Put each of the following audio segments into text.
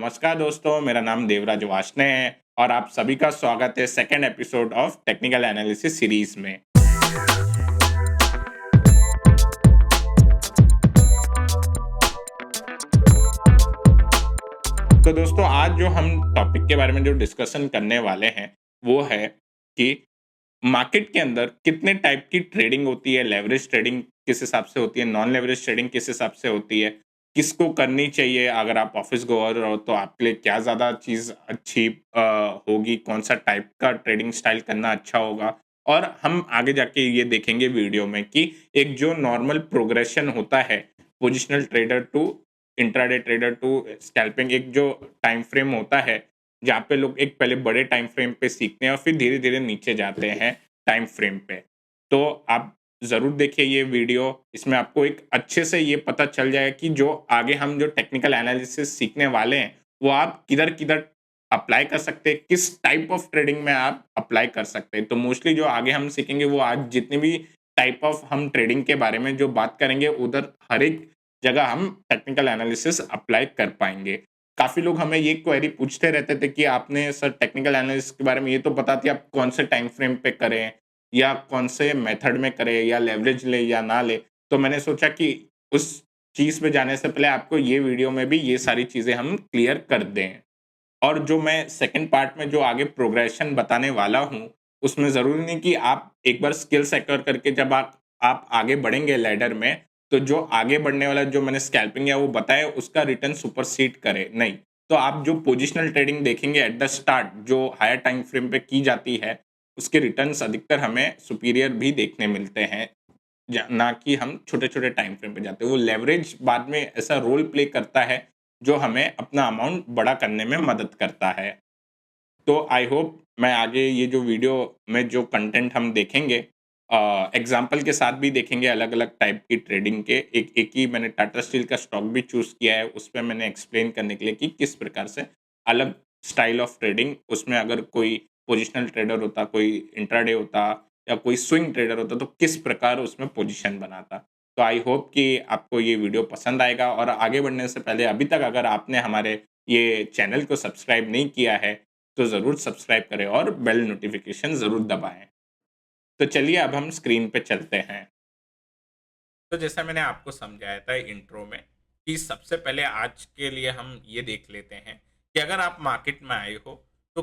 नमस्कार दोस्तों, मेरा नाम देवराज वार्ष्णेय है और आप सभी का स्वागत है second episode of technical analysis series में। तो दोस्तों, आज जो हम टॉपिक के बारे में जो डिस्कशन करने वाले हैं, वो है कि मार्केट के अंदर कितने टाइप की ट्रेडिंग होती है, लेवरेज ट्रेडिंग किस हिसाब से होती है, नॉन लेवरेज ट्रेडिंग किस हिसाब से होती है, किसको करनी चाहिए, अगर आप ऑफिस गोअर हो तो आपके लिए क्या ज़्यादा चीज़ अच्छी होगी, कौन-सा टाइप का ट्रेडिंग स्टाइल करना अच्छा होगा। और हम आगे जाके ये देखेंगे वीडियो में कि एक जो नॉर्मल प्रोग्रेशन होता है, positional trader to intraday trader to scalping, एक जो टाइम फ्रेम होता है, जहाँ पे लोग एक पहले बड़े टाइम फ्रेम पे सीखते हैं और फिर धीरे-धीरे नीचे जाते हैं टाइम फ्रेम पे। तो आप ज़रूर देखिए ये वीडियो, इसमें आपको एक अच्छे से ये पता चल जाएगा कि जो आगे हम जो टेक्निकल एनालिसिस सीखने वाले हैं, वो आप किधर-किधर अप्लाई कर सकते हैं, किस टाइप ऑफ ट्रेडिंग में आप अप्लाई कर सकते हैं। तो मोस्टली जो आगे हम सीखेंगे वो आज जितने भी टाइप ऑफ हम ट्रेडिंग के बारे में जो बात करेंगे, उधर हर एक जगह हम टेक्निकल एनालिसिस अप्लाई कर पाएँगे। काफ़ी लोग हमें ये क्वेरी पूछते रहते थे कि आपने सर टेक्निकल एनालिसिस के बारे में ये तो बताती आप कौन से टाइम फ्रेम पे करें या कौन से मेथड में करें या लेवरेज ले या ना ले। तो मैंने सोचा कि उस चीज़ पे जाने से पहले आपको ये वीडियो में भी ये सारी चीज़ें हम क्लियर कर दें। और जो मैं सेकंड पार्ट में जो आगे प्रोग्रेशन बताने वाला हूँ, उसमें ज़रूरी नहीं कि आप एक बार स्किल्स एक्वायर करके जब आप आगे बढ़ेंगे लैडर में, तो जो आगे बढ़ने वाला जो मैंने स्कैल्पिंग या वो बताया उसका रिटर्न सुपरसीड करे, नहीं। तो आप जो पोजिशनल ट्रेडिंग देखेंगे एट द स्टार्ट जो हायर टाइम फ्रेम पे की जाती है, उसके रिटर्न्स अधिकतर हमें सुपीरियर भी देखने मिलते हैं, ना कि हम छोटे-छोटे टाइम फ्रेम पे जाते हैं। वो लेवरेज बाद में ऐसा रोल प्ले करता है, जो हमें अपना अमाउंट बड़ा करने में मदद करता है। तो आई होप मैं आगे ये जो वीडियो में जो कंटेंट हम देखेंगे, एग्ज़ाम्पल के साथ भी देखेंगे अलग-अलग टाइप की ट्रेडिंग के। एक एक ही मैंने टाटा स्टील का स्टॉक भी चूज़ किया है, उसपे मैंने एक्सप्लेन करने के लिए कि किस प्रकार से अलग स्टाइल ऑफ ट्रेडिंग, उसमें अगर कोई पोजिशनल ट्रेडर होता, कोई इंट्राडे होता या कोई स्विंग ट्रेडर होता, तो किस प्रकार उसमें पोजीशन बनाता। तो आई होप कि आपको ये वीडियो पसंद आएगा और आगे बढ़ने से पहले अभी तक अगर आपने हमारे ये चैनल को सब्सक्राइब नहीं किया है, तो ज़रूर सब्सक्राइब करें और बेल नोटिफ़िकेशन ज़रूर दबाएँ। तो चलिए अब हम स्क्रीन पे चलते हैं। तो जैसा मैंने आपको समझाया था इंट्रो में कि सबसे पहले आज के लिए हम ये देख लेते हैं कि अगर आप मार्केट में आए हो तो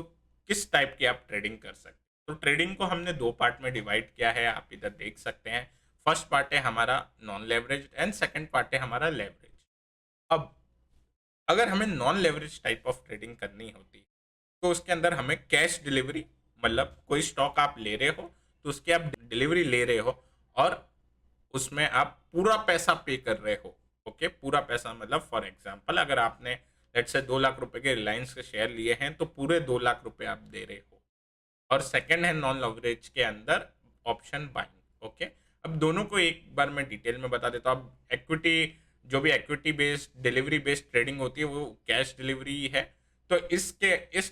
किस टाइप की आप ट्रेडिंग कर सकते हैं। तो ट्रेडिंग को हमने दो पार्ट में डिवाइड किया है, आप इधर देख सकते हैं। फर्स्ट पार्ट है हमारा non leverage and second part है हमारा लेवरेज। अब अगर हमें non leverage type of trading करनी होती तो उसके अंदर हमें कैश डिलीवरी, मतलब कोई स्टॉक आप ले रहे हो तो उसकी आप डिलीवरी ले रहे हो और उसमें आप पूरा पैसा पे कर रहे हो। ओके, पूरा पैसा मतलब फॉर एग्जांपल अगर आपने लेट्स से 2 लाख रुपए के रिलायंस के शेयर लिए हैं तो पूरे 2 लाख रुपए आप दे रहे हो। और सेकंड है नॉन लवरेज के अंदर ऑप्शन बाइंग। ओके, अब दोनों को एक बार मैं डिटेल में बता देता हूँ। अब इक्विटी, जो भी equity based delivery based trading होती है वो कैश डिलीवरी ही है। तो इस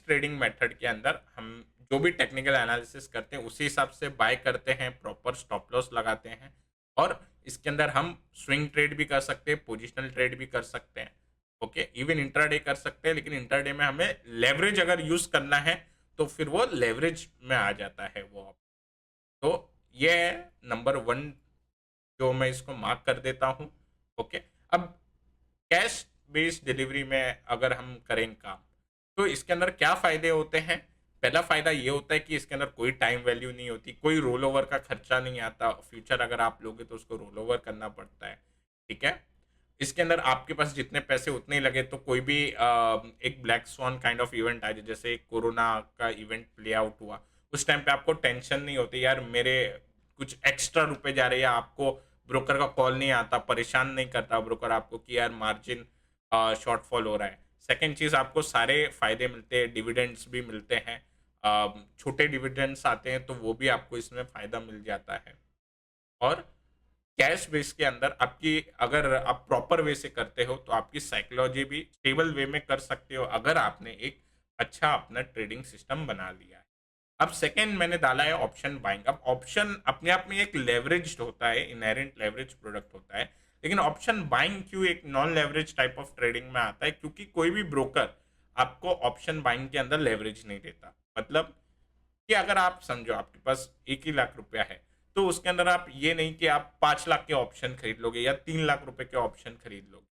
ट्रेडिंग मेथड के अंदर हम जो भी टेक्निकल एनालिसिस करते हैं उसी हिसाब से बाय करते हैं, प्रॉपर स्टॉप लॉस लगाते हैं और इसके अंदर हम स्विंग ट्रेड भी कर सकते हैं, पोजिशनल ट्रेड भी कर सकते हैं। ओके, इवन इंट्राडे कर सकते हैं, लेकिन इंट्राडे में हमें लेवरेज अगर यूज करना है तो फिर वो लेवरेज में आ जाता है वो। तो ये है नंबर वन, जो मैं इसको मार्क कर देता हूँ। ओके, अब कैश बेस्ड डिलीवरी में अगर हम करें काम तो इसके अंदर क्या फ़ायदे होते हैं। पहला फ़ायदा ये होता है कि इसके अंदर कोई टाइम वैल्यू नहीं होती, कोई रोल ओवर का खर्चा नहीं आता। फ्यूचर अगर आप लोगे तो उसको रोल ओवर करना पड़ता है। ठीक है, इसके अंदर आपके पास जितने पैसे उतने ही लगे तो कोई भी एक black swan kind of event आ जाए, जैसे कोरोना का इवेंट प्ले आउट हुआ, उस टाइम पे आपको टेंशन नहीं होती यार मेरे कुछ एक्स्ट्रा रुपए जा रहे हैं। आपको ब्रोकर का कॉल नहीं आता, परेशान नहीं करता ब्रोकर आपको कि यार मार्जिन शॉर्टफॉल हो रहा है। सेकंड चीज़, आपको सारे फायदे मिलते हैं, डिविडेंड्स भी मिलते हैं। छोटे डिविडेंड्स आते हैं तो वो भी आपको इसमें फ़ायदा मिल जाता है। और कैश बेस के अंदर आपकी, अगर आप प्रॉपर वे से करते हो तो आपकी साइकोलॉजी भी स्टेबल वे में कर सकते हो अगर आपने एक अच्छा अपना ट्रेडिंग सिस्टम बना लिया है। अब सेकंड मैंने डाला है ऑप्शन बाइंग। अब ऑप्शन अपने आप में एक लेवरेज्ड होता है, इनहेरेंट लेवरेज प्रोडक्ट होता है, लेकिन ऑप्शन बाइंग क्यों एक non leverage type of trading में आता है, क्योंकि कोई भी ब्रोकर आपको ऑप्शन बाइंग के अंदर लेवरेज नहीं देता। मतलब कि अगर आप समझो आपके पास 1 ही लाख रुपया है, तो उसके अंदर आप ये नहीं कि आप 5 लाख के ऑप्शन खरीद लोगे या 3 लाख रुपए के ऑप्शन खरीद लोगे।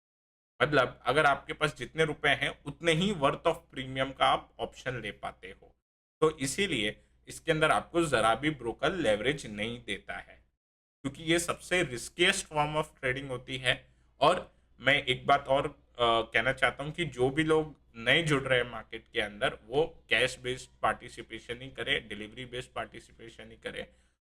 मतलब अगर आपके पास जितने रुपए हैं उतने ही वर्थ ऑफ प्रीमियम का आप ऑप्शन ले पाते हो। तो इसीलिए इसके अंदर आपको जरा भी ब्रोकर लेवरेज नहीं देता है, क्योंकि ये सबसे रिस्कीएस्ट फॉर्म ऑफ ट्रेडिंग होती है। और मैं एक बात और कहना चाहता हूँ कि जो भी लोग नए जुड़ रहे हैं मार्केट के अंदर, वो कैश बेस्ड पार्टिसिपेशन ही करे, डिलीवरी बेस्ड पार्टिसिपेशन ही करे।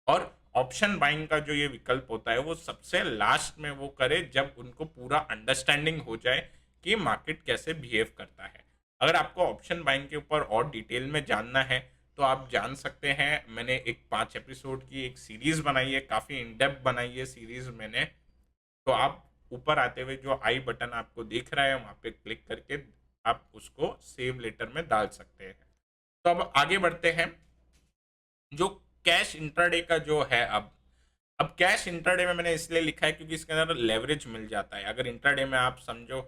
और ऑप्शन बाइंग का जो ये विकल्प होता है वो सबसे लास्ट में वो करे जब उनको पूरा अंडरस्टैंडिंग हो जाए कि मार्केट कैसे बिहेव करता है। अगर आपको ऑप्शन बाइंग के ऊपर और डिटेल में जानना है तो आप जान सकते हैं, मैंने एक 5 एपिसोड की एक सीरीज बनाई है, काफ़ी इन डेप्थ बनाई है सीरीज मैंने। तो आप ऊपर आते हुए जो आई बटन आपको दिख रहा है वहाँ पे क्लिक करके आप उसको सेव लेटर में डाल सकते हैं। तो अब आगे बढ़ते हैं। जो कैश इंट्राडे का जो है, अब कैश इंट्राडे में मैंने इसलिए लिखा है क्योंकि इसके अंदर लेवरेज मिल जाता है। अगर इंट्राडे में आप समझो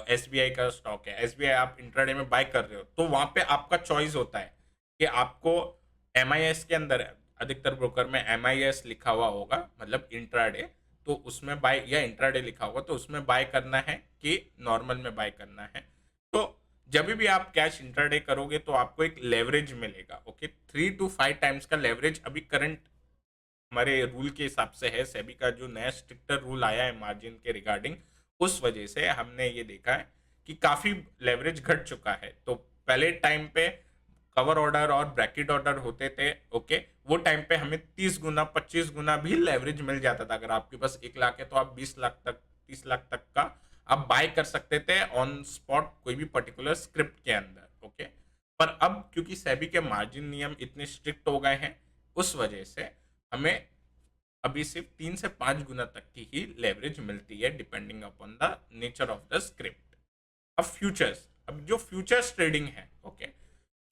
एसबीआई का स्टॉक है, एसबीआई आप इंट्राडे में बाय कर रहे हो, तो वहां पे आपका चॉइस होता है कि आपको एमआईएस के अंदर, अधिकतर ब्रोकर में एमआईएस लिखा हुआ होगा मतलब इंट्राडे, तो उसमें बाय, या इंट्राडे लिखा होगा तो उसमें बाय करना है कि नॉर्मल में बाय करना है। तो जब भी आप कैश इंट्राडे करोगे तो आपको एक लेवरेज मिलेगा। ओके, 3 to 5 टाइम्स का लेवरेज अभी करंट हमारे रूल के हिसाब से है। सेबी का जो नया स्ट्रिक्टर रूल आया है मार्जिन के रिगार्डिंग, उस वजह से हमने ये देखा है कि काफी लेवरेज घट चुका है। तो पहले टाइम पे कवर ऑर्डर और ब्रैकेट ऑर्डर होते थे, ओके, वो टाइम पे हमें 30 गुना 25 गुना भी लेवरेज मिल जाता था। अगर आपके पास 1 लाख है तो आप 20 लाख तक, 30 लाख तक का आप बाय कर सकते थे ऑन स्पॉट कोई भी पर्टिकुलर स्क्रिप्ट के अंदर। ओके, पर अब क्योंकि सेबी के मार्जिन नियम इतने स्ट्रिक्ट हो गए हैं, उस वजह से हमें अभी सिर्फ 3 से 5 गुना तक की ही लेवरेज मिलती है depending upon the nature of the script. अब फ्यूचर्स, अब जो फ्यूचर्स ट्रेडिंग है, ओके,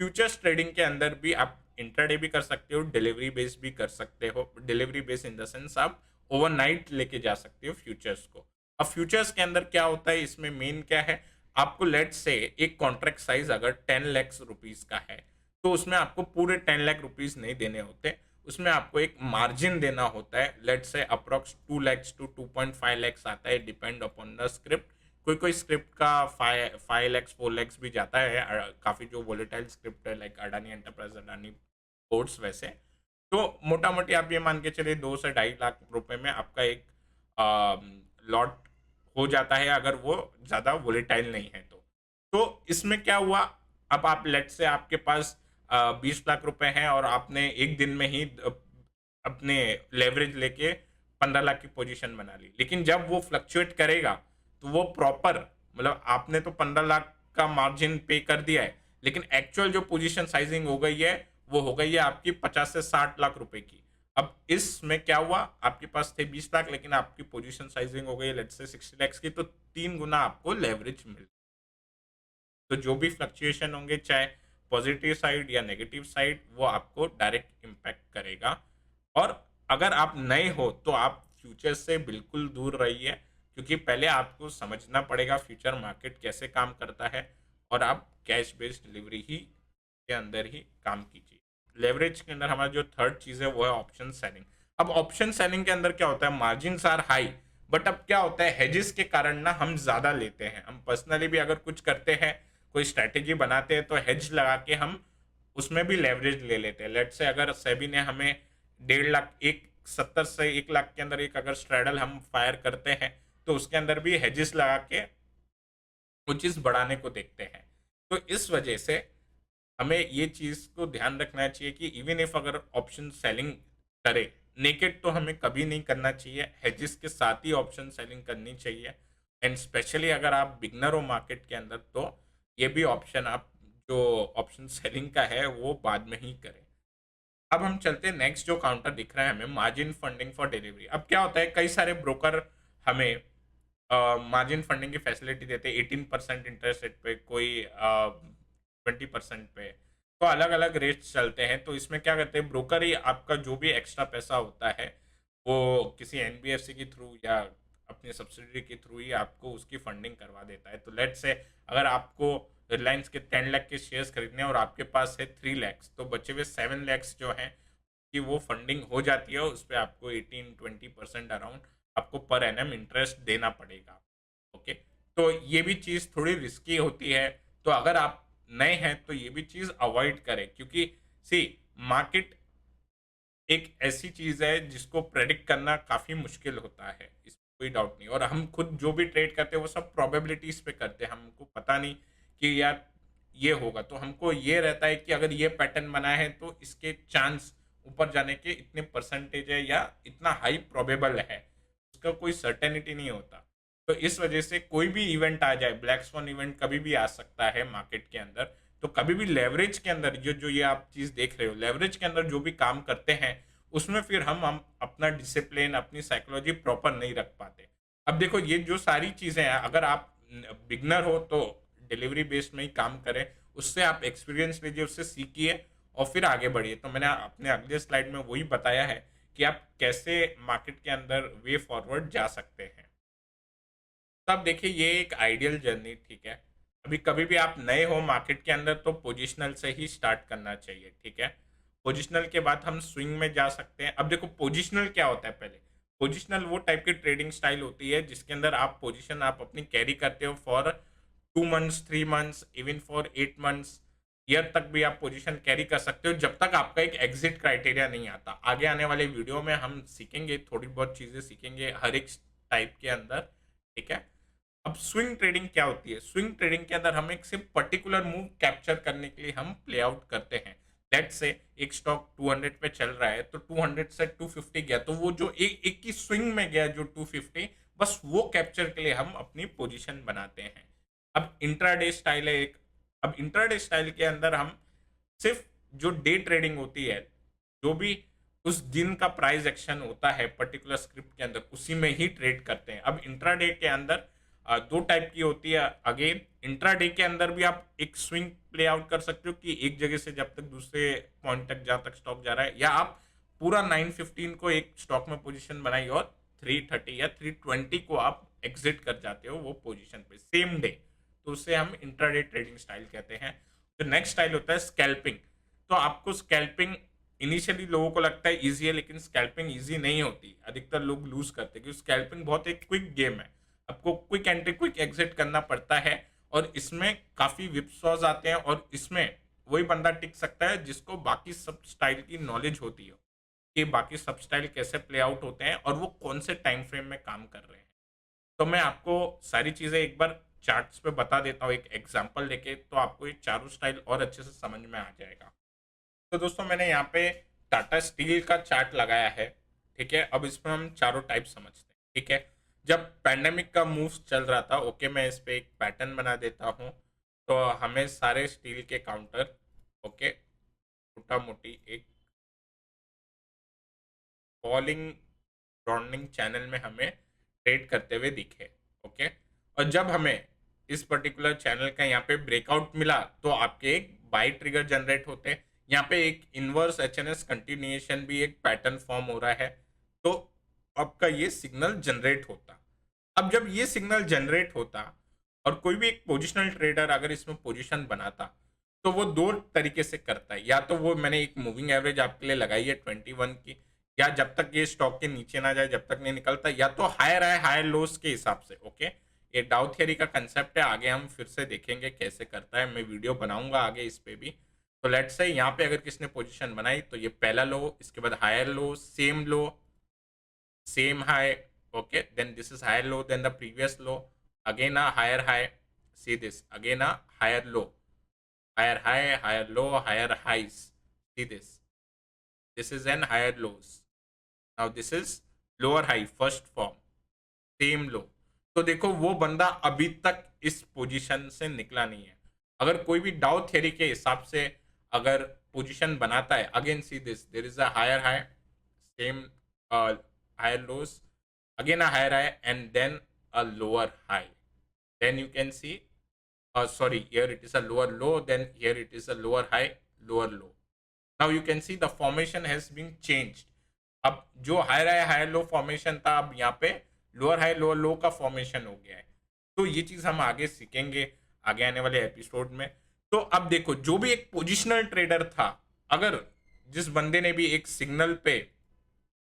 फ्यूचर्स ट्रेडिंग के अंदर भी आप इंट्राडे भी कर सकते हो, डिलीवरी बेस भी कर सकते हो। Delivery base in the sense आप ओवरनाइट लेके जा सकते हो फ्यूचर्स को। अब फ्यूचर्स के अंदर क्या होता है, इसमें मेन क्या है, आपको लेट से एक कॉन्ट्रैक्ट साइज अगर 10 लाख रुपीज का है तो उसमें आपको पूरे 10 लाख रुपीज नहीं देने होते, उसमें आपको एक मार्जिन देना होता है। लेट से अप्रोक्स 2 lakhs to 2.5 lakhs आता है, डिपेंड अपॉन द स्क्रिप्ट। कोई कोई स्क्रिप्ट का 5 lakhs 4 lakhs भी जाता है, काफ़ी जो वोलेटाइल स्क्रिप्ट है like Adani enterprise, Adani ports वैसे। तो मोटा मोटी आप ये मान के चलिए 2 से 2.5 लाख रुपए में आपका एक लॉट हो जाता है, अगर वो ज़्यादा वोलेटाइल नहीं है तो इसमें क्या हुआ, अब आप लेट से आपके पास 20 लाख रुपए हैं और आपने एक दिन में ही अपने लेवरेज लेके 15 लाख की पोजीशन बना ली। लेकिन जब वो फ्लक्चुएट करेगा तो वो प्रॉपर, मतलब आपने तो 15 लाख का मार्जिन पे कर दिया है, लेकिन एक्चुअल जो पोजीशन साइजिंग हो गई है वो हो गई है आपकी 50 से 60 लाख रुपए की। अब इसमें क्या हुआ, आपके पास थे 20 लाख लेकिन आपकी पोजीशन साइजिंग हो गई है लेट्स से 60 lakhs की, तो 3 गुना आपको लेवरेज मिल। तो जो भी फ्लक्चुएशन होंगे, चाहे पॉजिटिव साइड या नेगेटिव साइड, वो आपको डायरेक्ट इम्पैक्ट करेगा। और अगर आप नए हो तो आप फ्यूचर से बिल्कुल दूर रहिए, क्योंकि पहले आपको समझना पड़ेगा फ्यूचर मार्केट कैसे काम करता है, और आप कैश बेस्ड डिलीवरी ही के अंदर ही काम कीजिए। लेवरेज के अंदर हमारा जो थर्ड चीज़ है वो है ऑप्शन सेलिंग। अब ऑप्शन सेलिंग के अंदर क्या होता है, मार्जिन आर हाई, बट अब क्या होता है, हेजेस के कारण ना हम ज़्यादा लेते हैं। हम पर्सनली भी अगर कुछ करते हैं, कोई स्ट्रैटेजी बनाते हैं, तो हेज लगा के हम उसमें भी लेवरेज ले लेते हैं। लेट से अगर सेबी ने हमें 1.5 लाख, एक 70 से 1 लाख के अंदर एक अगर स्ट्रैडल हम फायर करते हैं, तो उसके अंदर भी हेजेस लगा के वो चीज़ बढ़ाने को देखते हैं। तो इस वजह से हमें ये चीज़ को ध्यान रखना चाहिए कि इवन इफ अगर ऑप्शन सेलिंग करे, नेकेड तो हमें कभी नहीं करना चाहिए, हेजेस के साथ ही ऑप्शन सेलिंग करनी चाहिए। एंड स्पेशली अगर आप बिगनर हो मार्केट के अंदर, तो ये भी ऑप्शन आप जो ऑप्शन सेलिंग का है वो बाद में ही करें। अब हम चलते हैं नेक्स्ट जो काउंटर दिख रहा है हमें, मार्जिन फंडिंग फॉर डिलीवरी। अब क्या होता है, कई सारे ब्रोकर हमें मार्जिन फंडिंग की फैसिलिटी देते हैं 18% इंटरेस्ट रेट पे, कोई 20% पे। तो अलग अलग रेट्स चलते हैं। तो इसमें क्या करते हैं, ब्रोकर ही आपका जो भी एक्स्ट्रा पैसा होता है वो किसी एनबीएफसी के थ्रू या अपनी सब्सिडरी के थ्रू ही आपको उसकी फंडिंग करवा देता है। तो लेट से अगर आपको रिलायंस के 10 लाख के शेयर्स खरीदने और आपके पास है 3 लाख, तो बचे हुए 7 लाख जो हैं कि वो फंडिंग हो जाती है, उस पर आपको 18-20% अराउंड आपको पर एनम इंटरेस्ट देना पड़ेगा। ओके, तो ये भी चीज़ थोड़ी रिस्की होती है, तो अगर आप नए हैं तो ये भी चीज़ अवॉइड करें, क्योंकि सी मार्केट एक ऐसी चीज़ है जिसको प्रेडिक्ट करना काफ़ी मुश्किल होता है, इसमें कोई डाउट नहीं। और हम खुद जो भी ट्रेड करते हैं वो सब प्रोबेबिलिटीज़ पे करते हैं, हमको पता नहीं कि यार ये होगा, तो हमको ये रहता है कि अगर ये पैटर्न बना है तो इसके चांस ऊपर जाने के इतने परसेंटेज है या इतना हाई प्रोबेबल है, उसका कोई सर्टेनिटी नहीं होता। तो इस वजह से कोई भी इवेंट आ जाए, ब्लैक स्वॉन इवेंट कभी भी आ सकता है मार्केट के अंदर, तो कभी भी लेवरेज के अंदर जो जो ये आप चीज़ देख रहे हो, लेवरेज के अंदर जो भी काम करते हैं उसमें फिर हम अपना डिसिप्लिन, अपनी साइकोलॉजी प्रॉपर नहीं रख पाते। अब देखो ये जो सारी चीज़ें हैं, अगर आप बिगनर हो तो डिलीवरी बेस्ड में ही काम करें, उससे आप एक्सपीरियंस लीजिए, उससे सीखिए और फिर आगे बढ़िए। तो मैंने अपने अगले स्लाइड में वही बताया है कि आप कैसे मार्केट के अंदर वे फॉरवर्ड जा सकते हैं। तब देखिए ये एक आइडियल जर्नी, ठीक है। अभी कभी भी आप नए हो मार्केट के अंदर तो पोजिशनल से ही स्टार्ट करना चाहिए, ठीक है। पोजिशनल के बाद हम स्विंग में जा सकते हैं। अब देखो पोजिशनल क्या होता है, पहले पोजिशनल वो टाइप की ट्रेडिंग स्टाइल होती है जिसके अंदर आप पोजिशन आप अपनी कैरी करते हो for 2 months, 3 months, even for 8 months, year तक भी आप पोजीशन कैरी कर सकते हो, जब तक आपका एक एग्जिट क्राइटेरिया नहीं आता। आगे आने वाले वीडियो में हम सीखेंगे, थोड़ी बहुत चीज़ें सीखेंगे हर एक टाइप के अंदर, ठीक है। अब स्विंग ट्रेडिंग क्या होती है? स्विंग ट्रेडिंग के अंदर हम एक सिर्फ पर्टिकुलर मूव कैप्चर करने के लिए हम प्ले आउट करते हैं। लेट्स से एक स्टॉक 200 पे चल रहा है, तो 200 से 250 गया, तो वो जो एक की स्विंग में गया जो 250, बस वो कैप्चर के लिए हम अपनी पोजीशन बनाते हैं। अब इंट्राडे स्टाइल है एक। अब इंट्राडे स्टाइल के अंदर हम सिर्फ जो डे ट्रेडिंग होती है, जो भी उस दिन का प्राइस एक्शन होता है पर्टिकुलर स्क्रिप्ट के अंदर, उसी में ही ट्रेड करते हैं। अब इंट्राडे के अंदर दो टाइप की होती है। अगेन इंट्राडे के अंदर भी आप एक स्विंग प्ले आउट कर सकते हो कि एक जगह से जब तक दूसरे पॉइंट तक जहां तक स्टॉक जा रहा है, या आप पूरा 915 को एक स्टॉक में पोजीशन बनाई और 330 या 320 को आप एग्जिट कर जाते हो वो पोजीशन पे सेम डे, तो उसे हम इंट्राडे ट्रेडिंग स्टाइल कहते हैं। तो नेक्स्ट स्टाइल होता है स्कैल्पिंग। तो आपको स्कैल्पिंग इनिशियली लोगों को लगता है इजी है, लेकिन स्कैल्पिंग इजी नहीं होती, अधिकतर लोग लूज करते हैं क्योंकि स्कैल्पिंग बहुत एक क्विक गेम है। आपको क्विक एंट्री क्विक एग्जिट करना पड़ता है और इसमें काफी विपसॉज आते हैं, और इसमें वही बंदा टिक सकता है जिसको बाकी सब स्टाइल की नॉलेज होती हो कि बाकी सब स्टाइल कैसे प्ले आउट होते हैं और वो कौन से टाइम फ्रेम में काम कर रहे हैं। तो मैं आपको सारी चीज़ें एक बार चार्ट्स पे बता देता हूँ एक एग्जांपल लेके, तो आपको ये चारों स्टाइल और अच्छे से समझ में आ जाएगा। तो दोस्तों मैंने यहाँ पे टाटा स्टील का चार्ट लगाया है, ठीक है। अब इसमें हम चारों टाइप समझते हैं, ठीक है। जब पैंडेमिक का मूव चल रहा था, ओके, मैं इस पे एक पैटर्न बना देता हूँ। तो हमें सारे स्टील के काउंटर, ओके, मोटा मोटी एक फॉलिंग रॉन्डिंग चैनल में हमें ट्रेड करते हुए दिखे, ओके। और जब हमें इस पर्टिकुलर चैनल का यहाँ पे ब्रेकआउट मिला तो आपके एक बाई ट्रिगर जनरेट होते हैं। यहाँ पे एक इनवर्स एचएनएस कंटिन्यूएशन भी एक पैटर्न फॉर्म हो रहा है, तो आपका ये सिग्नल जनरेट होता। अब जब ये सिग्नल जनरेट होता और कोई भी एक पोजिशनल ट्रेडर अगर इसमें पोजिशन बनाता, तो वो दो तरीके से करता है। या तो वो मैंने एक मूविंग एवरेज आपके लिए लगाई है 21 की, या जब तक ये स्टॉक के नीचे ना जाए, जब तक नहीं निकलता, या तो हायर है हायर लोस के हिसाब से, ओके। ये डाउ थियरी का कंसेप्ट है, आगे हम फिर से देखेंगे कैसे करता है, मैं वीडियो बनाऊंगा आगे इस पे भी। तो लेट्स से यहाँ पे अगर किसने पोजीशन बनाई तो ये पहला लो, इसके बाद higher low, same low, same high, okay, then this is higher low than the previous low, again a higher high, see this, again a higher low, higher high, higher low, higher highs, see this is an higher lows, now this is lower high first form, same लो। तो देखो वो बंदा अभी तक इस position से निकला नहीं है। अगर कोई भी डाउ थ्योरी के हिसाब से अगर पोजीशन बनाता है, again see this, there is a higher high, same higher lows, again a higher high and then a lower high, then you can see, sorry, here it is a lower low, then here it is a lower high, lower low. Now you can see the formation has been changed. अब जो higher high higher low formation था, अब यहाँ पे lower high lower लो का formation हो गया है। तो ये चीज़ हम आगे सीखेंगे। आगे आने वाले एपिसोड में। तो अब देखो, जो भी एक पोजिशनल ट्रेडर था, अगर जिस बंदे ने भी एक सिग्नल पे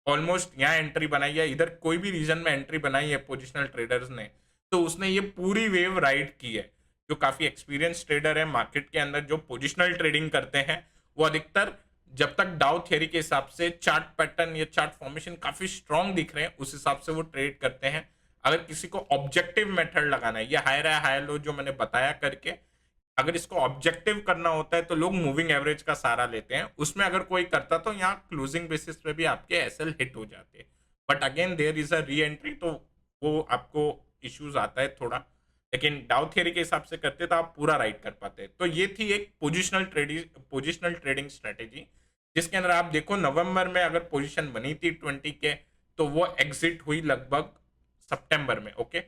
ऑलमोस्ट यहाँ एंट्री बनाई है, इधर कोई भी रीजन में एंट्री बनाई है पोजिशनल ट्रेडर्स ने, तो उसने ये पूरी वेव राइड की है। जो काफी एक्सपीरियंस ट्रेडर है मार्केट के अंदर, जो पोजिशनल ट्रेडिंग करते हैं, वो अधिकतर जब तक डाउ थियरी के हिसाब से चार्ट पैटर्न या चार्ट फॉर्मेशन काफी स्ट्रांग दिख रहे हैं, उस हिसाब से वो ट्रेड करते हैं। अगर किसी को ऑब्जेक्टिव मेथड लगाना है, ये हायर है हायर लो जो मैंने बताया करके, अगर इसको ऑब्जेक्टिव करना होता है तो लोग मूविंग एवरेज का सहारा लेते हैं। उसमें अगर कोई करता तो यहाँ क्लोजिंग बेसिस पे भी आपके एसएल हिट हो जाते, but again there is a re entry, तो वो आपको इश्यूज आता है थोड़ा। लेकिन डाउ थियरी के हिसाब से करते तो आप पूरा राइड कर पाते। तो ये थी एक पोजिशनल ट्रेडिंग स्ट्रेटेजी, जिसके अंदर आप देखो नवंबर में अगर पोजीशन बनी थी 20 के, तो वो एग्जिट हुई लगभग सितंबर में। ओके,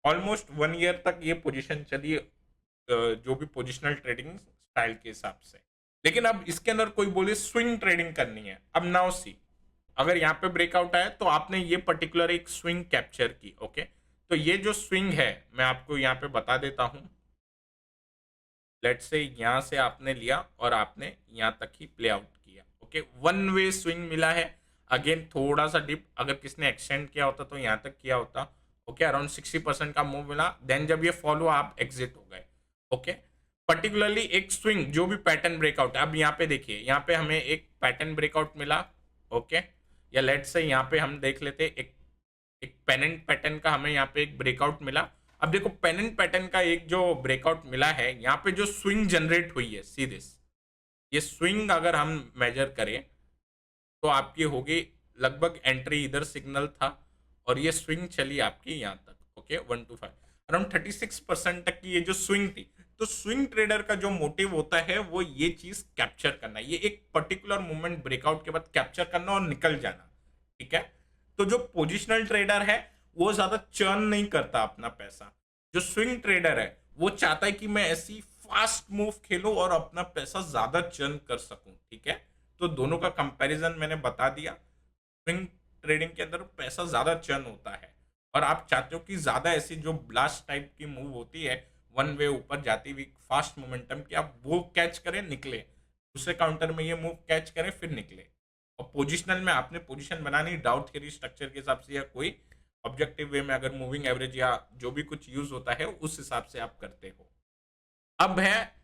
ऑलमोस्ट 1 ईयर तक ये पोजीशन चली, जो भी पोजिशनल ट्रेडिंग स्टाइल के हिसाब से। लेकिन अब इसके अंदर कोई बोले स्विंग ट्रेडिंग करनी है, अब नाउ सी, अगर यहाँ पे ब्रेकआउट आया तो आपने ये पर्टिकुलर एक स्विंग कैप्चर की। ओके, तो ये जो स्विंग है मैं आपको यहाँ पे बता देता हूं। लेट्स से यहाँ से आपने लिया और आपने यहाँ तक ही प्ले आउट किया। ओके, वन वे स्विंग मिला है। अगेन थोड़ा सा डिप, अगर किसने एक्सटेंड किया होता तो यहाँ तक किया होता। ओके, अराउंड 60% का मूव मिला, देन जब ये फॉलो आप एग्जिट हो गए। ओके, पर्टिकुलरली एक स्विंग जो भी पैटर्न ब्रेकआउट है, अब यहाँ पे देखिए, यहाँ पे हमें एक पैटर्न ब्रेकआउट मिला। ओके, या लेट्स से यहाँ पे हम देख लेते एक एक पेनेंट पैटर्न का हमें यहाँ पे एक ब्रेकआउट मिला। अब देखो पेनेंट पैटर्न का एक जो ब्रेकआउट मिला है, यहाँ पे जो स्विंग जनरेट हुई है, सी दिस, ये स्विंग अगर हम मेजर करें तो आपकी होगी लगभग एंट्री इधर सिग्नल था और ये स्विंग चली आपकी यहाँ तक। ओके, 1 to 5 अराउंड 36% तक की ये जो स्विंग थी। तो स्विंग ट्रेडर का जो मोटिव होता है वो ये चीज कैप्चर करना, ये एक पर्टिकुलर मूवमेंट ब्रेकआउट के बाद कैप्चर करना और निकल जाना। ठीक है, तो जो पोजिशनल ट्रेडर है वो ज्यादा चर्न नहीं करता अपना पैसा। जो स्विंग ट्रेडर है वो चाहता है कि मैं ऐसी फास्ट मूव खेलूं और अपना पैसा ज्यादा चर्न कर सकूं। ठीक है, तो दोनों का कंपैरिजन मैंने बता दिया। स्विंग ट्रेडिंग के अंदर पैसा ज्यादा चर्न होता है और आप चाहते हो कि ज्यादा ऐसी जो ब्लास्ट टाइप की मूव होती है, वन वे ऊपर जाती हुई फास्ट मोमेंटम की, आप वो कैच करें निकले, दूसरे काउंटर में ये मूव कैच करें फिर निकले। और पोजिशनल में आपने पोजीशन बनानी डाउ थियरी स्ट्रक्चर के हिसाब से या कोई ऑब्जेक्टिव वे में, अगर मूविंग एवरेज या जो भी कुछ यूज होता है उस हिसाब से आप करते हो। अब है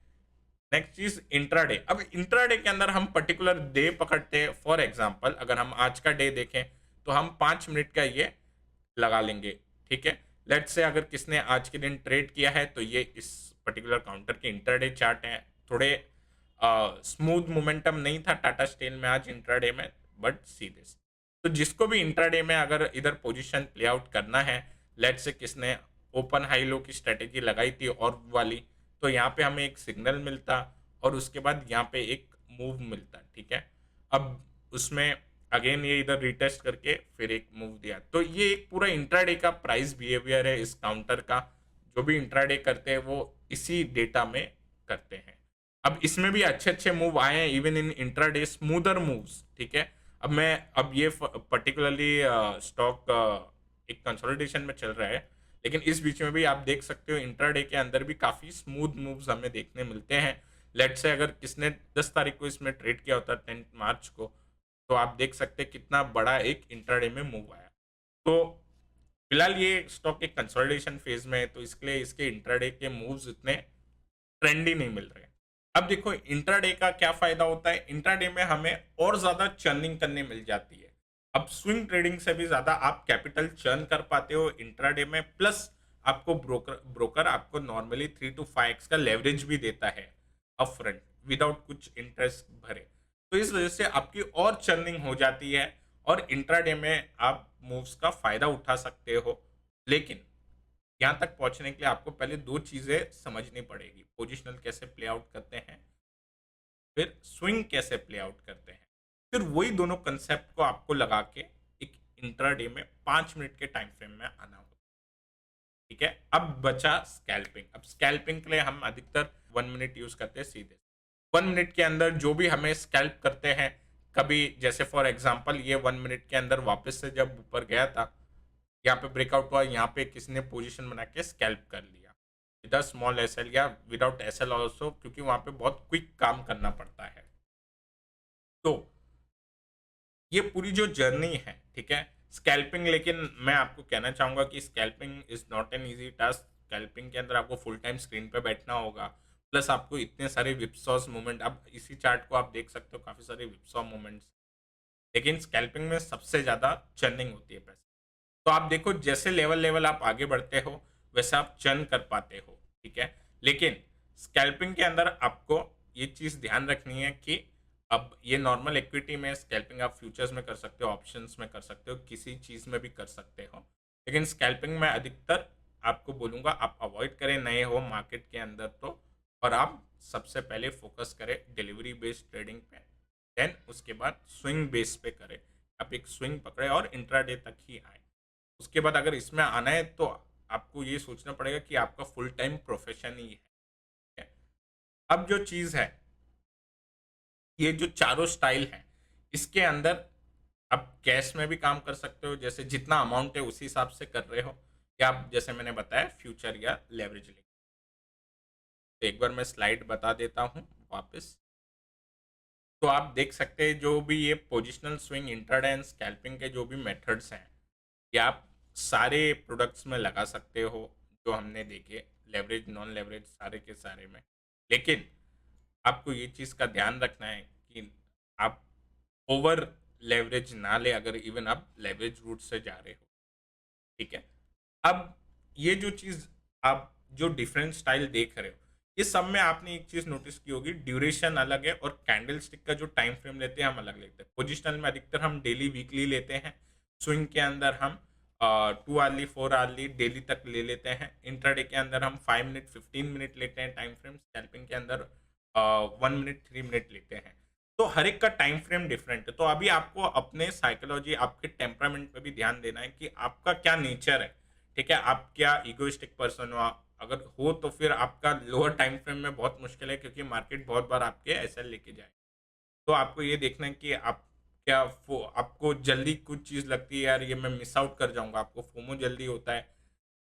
नेक्स्ट चीज इंट्राडे। अब इंट्राडे के अंदर हम पर्टिकुलर डे पकड़ते हैं। फॉर एग्जांपल अगर हम आज का डे देखें तो हम 5 मिनट का ये लगा लेंगे। ठीक है, लेट्स से अगर किसने आज के दिन ट्रेड किया है तो ये इस पर्टिकुलर काउंटर के इंट्राडे चार्ट है। थोड़े स्मूथ मोमेंटम नहीं था टाटा स्टील में आज इंट्राडे में, बट सी दिस। तो जिसको भी इंट्राडे में अगर इधर पोजीशन प्ले आउट करना है, लेट्स से किसने ओपन हाई लो की स्ट्रेटेजी लगाई थी और वाली, तो यहाँ पे हमें एक सिग्नल मिलता और उसके बाद यहाँ पे एक मूव मिलता। ठीक है, अब उसमें अगेन ये इधर रिटेस्ट करके फिर एक मूव दिया। तो ये एक पूरा इंट्राडे का प्राइस बिहेवियर है इस काउंटर का। जो भी इंट्राडे करते हैं वो इसी डेटा में करते हैं। अब इसमें भी अच्छे अच्छे मूव आए हैं even in intraday, smoother moves. ठीक है, अब ये पर्टिकुलरली स्टॉक एक कंसोलिडेशन में चल रहा है, लेकिन इस बीच में भी आप देख सकते हो इंट्राडे के अंदर भी काफी स्मूथ मूव्स हमें देखने मिलते हैं। लेट से अगर किसने 10 तारीख को इसमें ट्रेड किया होता 10 मार्च को, तो आप देख सकते हैं कितना बड़ा एक इंट्राडे में मूव आया। तो फिलहाल ये स्टॉक एक कंसोलिडेशन फेज में है, तो इसके लिए इसके इंट्राडे के मूव्स इतने ट्रेंडी नहीं मिल रहे। अब देखो इंट्राडे का क्या फायदा होता है, इंट्राडे में हमें और ज्यादा चर्निंग करने मिल जाती है। अब स्विंग ट्रेडिंग से भी ज्यादा आप कैपिटल चर्न कर पाते हो इंट्राडे में, प्लस आपको ब्रोकर आपको नॉर्मली 3 to 5x का लेवरेज भी देता है अपफ्रंट विदाउट कुछ इंटरेस्ट भरे। तो इस वजह से आपकी और चर्निंग हो जाती है और इंट्राडे में आप मूव्स का फायदा उठा सकते हो। लेकिन यहाँ तक पहुंचने के लिए आपको पहले 2 चीजें समझनी पड़ेगी, पोजिशनल कैसे प्ले आउट करते हैं, फिर स्विंग कैसे प्ले आउट करते हैं। फिर वही दोनों कंसेप्ट को आपको लगा के एक इंट्राडे में 5 मिनट के टाइम फ्रेम में आना होगा। ठीक है, अब बचा स्कैल्पिंग। अब स्कैल्पिंग के लिए हम अधिकतर 1 मिनट यूज करते हैं सीधे। 1 मिनट के अंदर जो भी हमें स्कैल्प करते हैं, कभी जैसे फॉर एग्जांपल ये 1 मिनट के अंदर वापस से जब ऊपर गया था, यहाँ पे ब्रेकआउट हुआ, यहाँ पे किसने पोजीशन बना के स्कैल्प कर लिया। विद अ स्मॉल एसएल या विदाउट एसएल ऑल्सो, क्योंकि वहां पे बहुत क्विक काम करना पड़ता है। तो ये पूरी जो जर्नी है, ठीक है, स्कैल्पिंग, लेकिन मैं आपको कहना चाहूंगा कि scalping is not an easy task. Scalping के अंदर आपको फुल टाइम स्क्रीन पे बैठना होगा, प्लस आपको इतने सारे विपसॉस मूवमेंट, अब इसी चार्ट को आप देख सकते हो, काफी सारे विपसॉ मूवमेंट्स। लेकिन स्कैल्पिंग में सबसे ज्यादा चर्निंग होती है पैसे। तो आप देखो, जैसे लेवल लेवल आप आगे बढ़ते हो वैसे आप चर्न कर पाते हो, ठीक है। लेकिन स्कैल्पिंग के अंदर आपको ये चीज ध्यान रखनी है कि अब ये नॉर्मल इक्विटी में स्कैल्पिंग आप फ्यूचर्स में कर सकते हो, ऑप्शंस में कर सकते हो, किसी चीज में भी कर सकते हो। लेकिन स्कैल्पिंग में अधिकतर आपको बोलूंगा आप अवॉइड करें, नए हो मार्केट के अंदर तो। और आप सबसे पहले फोकस करें डिलीवरी बेस्ड ट्रेडिंग पे, देन उसके बाद स्विंग बेस पे करें। आप एक स्विंग पकड़े और इंट्राडे तक ही आए। उसके बाद अगर इसमें आना है तो आपको ये सोचना पड़ेगा कि आपका फुल टाइम प्रोफेशन ही है। अब जो चीज़ है, ये जो चारों स्टाइल हैं, इसके अंदर आप कैश में भी काम कर सकते हो, जैसे जितना अमाउंट है उसी हिसाब से कर रहे हो, या आप जैसे मैंने बताया फ्यूचर या लेवरेज लेके। तो एक बार मैं स्लाइड बता देता हूँ वापस। तो आप देख सकते हैं जो भी ये positional swing, intraday and scalping के जो भी मेथड्स हैं, ये आप सारे प्रोडक्ट्स में लगा सकते हो जो हमने देखे, लेवरेज नॉन लेवरेज सारे के सारे में। लेकिन आपको ये चीज़ का ध्यान रखना है कि आप ओवर लेवरेज ना ले, अगर इवन आप लेवरेज रूट से जा रहे हो, ठीक है। अब ये जो चीज़ आप जो डिफरेंट स्टाइल देख रहे हो, ये सब में आपने एक चीज़ नोटिस की होगी, ड्यूरेशन अलग है और कैंडल स्टिक का जो टाइम फ्रेम लेते हैं हम अलग लेते हैं। पोजिशनल में अधिकतर हम डेली वीकली लेते हैं, स्विंग के अंदर हम 2 आवर्ली 4 आवर्ली डेली तक ले लेते हैं, इंट्राडे के अंदर हम 5 मिनट 15 मिनट लेते हैं टाइम फ्रेम, स्कैल्पिंग के अंदर 1 मिनट 3 मिनट लेते हैं। तो हर एक का टाइम फ्रेम डिफरेंट है। तो अभी आपको अपने साइकोलॉजी, आपके टेम्परामेंट पे भी ध्यान देना है कि आपका क्या नेचर है, ठीक है। आप क्या इगोइस्टिक पर्सन हो, अगर हो तो फिर आपका लोअर टाइम फ्रेम में बहुत मुश्किल है, क्योंकि मार्केट बहुत बार आपके ऐसा लेके जाए। तो आपको ये देखना है कि आप क्या आपको जल्दी कुछ चीज़ लगती है, यार ये मैं मिस आउट कर जाऊंगा, आपको फोमो जल्दी होता है,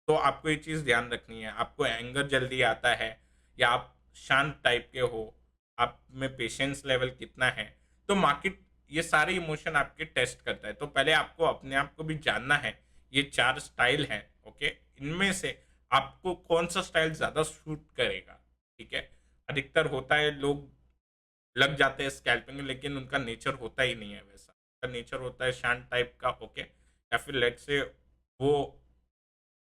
तो आपको ये चीज़ ध्यान रखनी है। आपको एंगर जल्दी आता है, या आप शांत टाइप के हो, आप में पेशेंस लेवल कितना है, तो मार्केट ये सारे इमोशन आपके टेस्ट करता है। तो पहले आपको अपने आप को भी जानना है, ये 4 स्टाइल हैं, ओके, इनमें से आपको कौन सा स्टाइल ज़्यादा सूट करेगा, ठीक है। अधिकतर होता है लोग लग जाते हैं स्कैल्पिंग में, लेकिन उनका नेचर होता ही नहीं है वैसा। उनका नेचर होता है शांत टाइप का, ओके, या फिर लेट से वो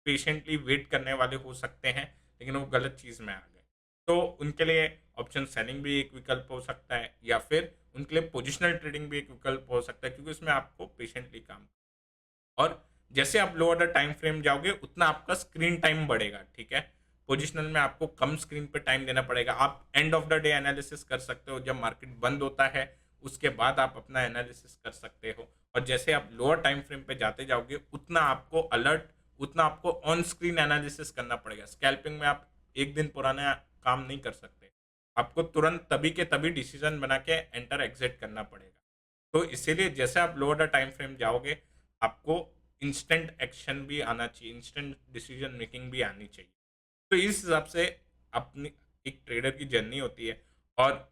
पेशेंटली वेट करने वाले हो सकते हैं, लेकिन वो गलत चीज़ में आ गए। तो उनके लिए ऑप्शन सेलिंग भी एक विकल्प हो सकता है, या फिर उनके लिए पोजिशनल ट्रेडिंग भी एक विकल्प हो सकता है, क्योंकि उसमें आपको पेशेंटली काम, और जैसे आप लोअर द टाइम फ्रेम जाओगे उतना आपका स्क्रीन टाइम बढ़ेगा, ठीक है। पोजिशनल में आपको कम स्क्रीन पे टाइम देना पड़ेगा। आप end of the day analysis कर सकते हो, जब मार्केट बंद होता है उसके बाद आप अपना एनालिसिस कर सकते हो। और जैसे आप लोअर टाइम फ्रेम पे जाते जाओगे उतना आपको अलर्ट, उतना आपको ऑन स्क्रीन एनालिसिस करना पड़ेगा। स्कैल्पिंग में आप एक दिन पुराना काम नहीं कर सकते, आपको तुरंत तभी के तभी डिसीजन बना के एंटर एग्जिट करना पड़ेगा। तो इसीलिए जैसे आप लोअर द टाइम फ्रेम जाओगे आपको इंस्टेंट एक्शन भी आना चाहिए, इंस्टेंट डिसीजन मेकिंग भी आनी चाहिए। तो इस हिसाब से अपनी एक ट्रेडर की जर्नी होती है। और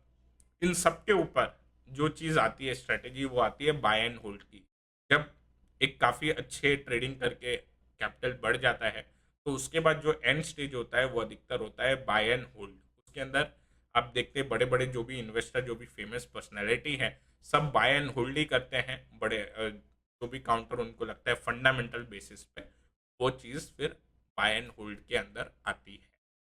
इन सब के ऊपर जो चीज़ आती है स्ट्रेटेजी, वो आती है बाय एंड होल्ड की। जब एक काफ़ी अच्छे ट्रेडिंग करके कैपिटल बढ़ जाता है, तो उसके बाद जो एंड स्टेज होता है वो अधिकतर होता है बाय एंड होल्ड। उसके अंदर आप देखते हैं बड़े बड़े जो भी इन्वेस्टर, जो भी फेमस पर्सनैलिटी है, सब बाय एंड होल्ड ही करते हैं। बड़े जो भी काउंटर उनको लगता है फंडामेंटल बेसिस पे, वो चीज़ फिर बाय एंड होल्ड के अंदर आती है।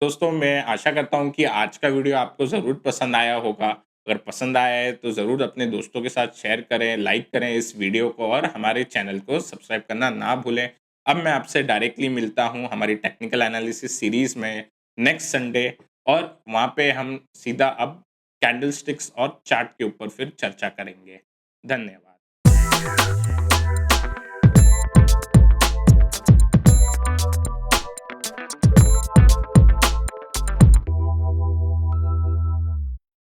दोस्तों, मैं आशा करता हूँ कि आज का वीडियो आपको ज़रूर पसंद आया होगा। अगर पसंद आया है तो ज़रूर अपने दोस्तों के साथ शेयर करें, लाइक करें इस वीडियो को, और हमारे चैनल को सब्सक्राइब करना ना भूलें। अब मैं आपसे डायरेक्टली मिलता हूँ हमारी टेक्निकल एनालिसिस सीरीज़ में नेक्स्ट संडे, और वहाँ पे हम सीधा अब कैंडलस्टिक्स और चार्ट के ऊपर फिर चर्चा करेंगे। धन्यवाद।